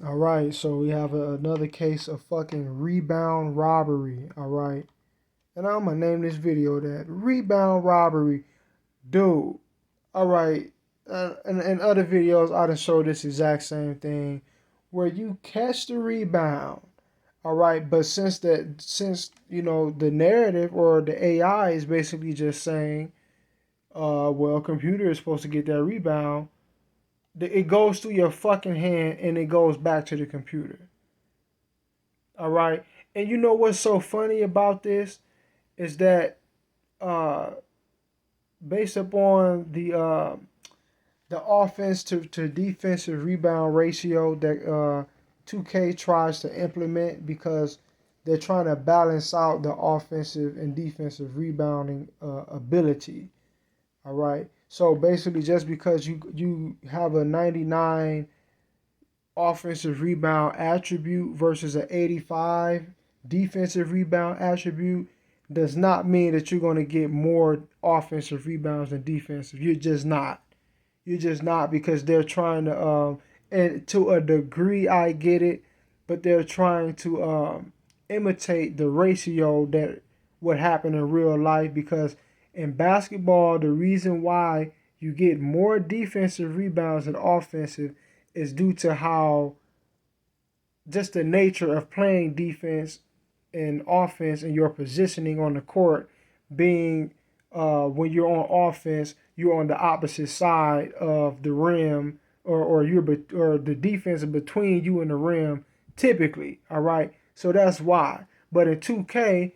All right, so we have another case of fucking rebound robbery. All right, and I'm gonna name this video that rebound robbery, dude. All right, in other videos, I done showed this exact same thing, where you catch the rebound. All right, but since the narrative or the AI is basically just saying, well, computer is supposed to get that rebound. It goes through your fucking hand and it goes back to the computer. All right. And you know what's so funny about this is that uh, based upon the offense to defensive rebound ratio that 2K tries to implement because they're trying to balance out the offensive and defensive rebounding ability. All right. So basically, just because you have a 99 offensive rebound attribute versus an 85 defensive rebound attribute does not mean that you're going to get more offensive rebounds than defensive. You're just not. You're just not because they're trying to, and to a degree, I get it, but they're trying to imitate the ratio that would happen in real life because in basketball, the reason why you get more defensive rebounds than offensive is due to how just the nature of playing defense and offense and your positioning on the court being when you're on offense, you're on the opposite side of the rim or the defense between you and the rim typically, all right? So that's why. But in 2K,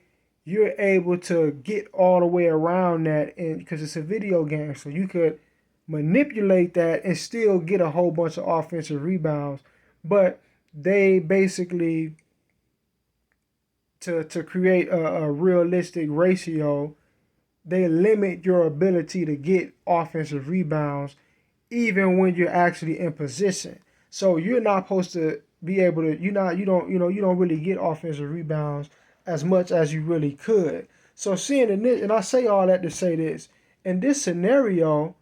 you're able to get all the way around that and because it's a video game, so you could manipulate that and still get a whole bunch of offensive rebounds. But they basically to create a realistic ratio, they limit your ability to get offensive rebounds even when you're actually in position. So you're not supposed to be able to you don't really get offensive rebounds as much as you really could. So seeing in this, and I say all that to say this, in this scenario,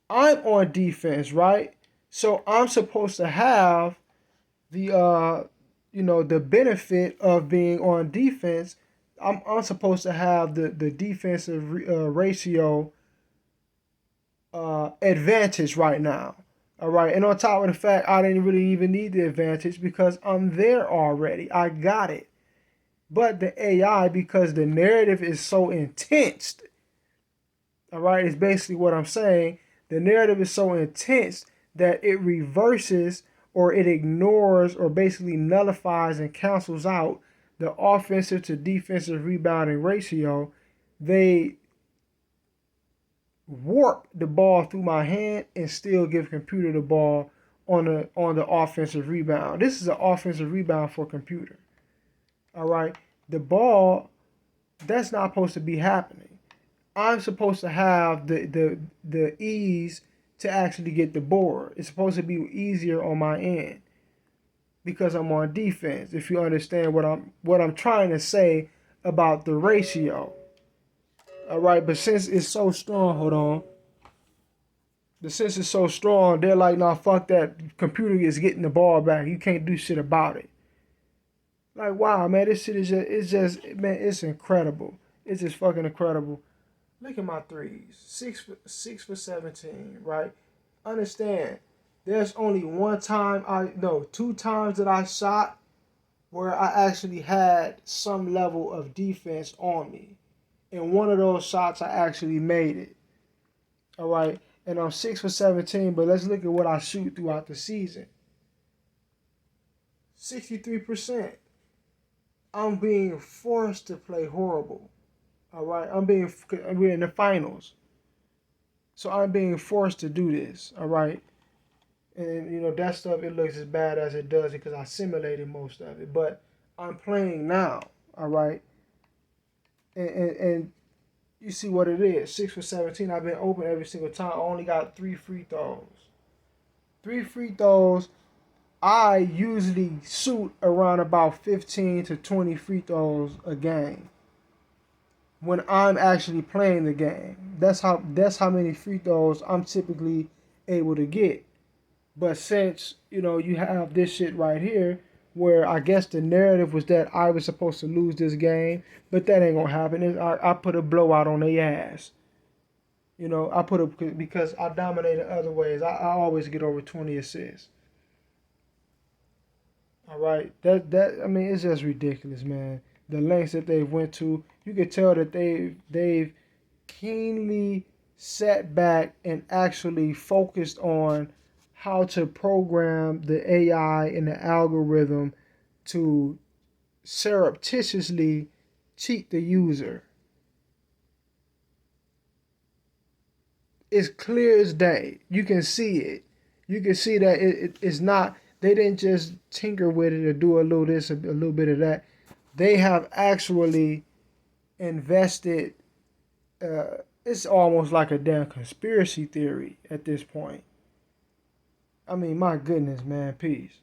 I'm on defense, right? So I'm supposed to have the the benefit of being on defense. I'm supposed to have the defensive ratio advantage right now. All right, and on top of the fact I didn't really even need the advantage because I'm there already. I got it. But the AI, because the narrative is so intense, all right, is basically what I'm saying. The narrative is so intense that it reverses or it ignores or basically nullifies and cancels out the offensive to defensive rebounding ratio. They warp the ball through my hand and still give computer the ball on the offensive rebound. This is an offensive rebound for computer. All right. The ball, that's not supposed to be happening. I'm supposed to have the ease to actually get the board. It's supposed to be easier on my end because I'm on defense. If you understand what I'm trying to say about the ratio. All right, but since it's so strong, hold on. The sense is so strong, they're like, nah, fuck that. Computer is getting the ball back. You can't do shit about it. Like, wow, man, this shit is man, it's incredible. It's just fucking incredible. Look at my threes. Six for 17, right? Understand, there's only two times that I shot where I actually had some level of defense on me. And one of those shots I actually made it. All right. And I'm 6 for 17, but let's look at what I shoot throughout the season. 63%. I'm being forced to play horrible. All right. We're in the finals. So I'm being forced to do this. All right. And that stuff, it looks as bad as it does because I simulated most of it. But I'm playing now. All right. And you see what it is. 6 for 17. I've been open every single time. I only got 3 free throws. 3 free throws. I usually shoot around about 15 to 20 free throws a game when I'm actually playing the game. That's how many free throws I'm typically able to get. But since, you have this shit right here, where I guess the narrative was that I was supposed to lose this game, but that ain't gonna happen. I put a blowout on their ass. I put a because I dominated other ways. I always get over 20 assists. All right, that I mean, it's just ridiculous, man. The lengths that they've went to, you could tell that they've keenly sat back and actually focused on how to program the AI and the algorithm to surreptitiously cheat the user. It's clear as day. You can see it. You can see that it's not. They didn't just tinker with it or do a little this, a little bit of that. They have actually invested. It's almost like a damn conspiracy theory at this point. I mean, my goodness, man. Peace.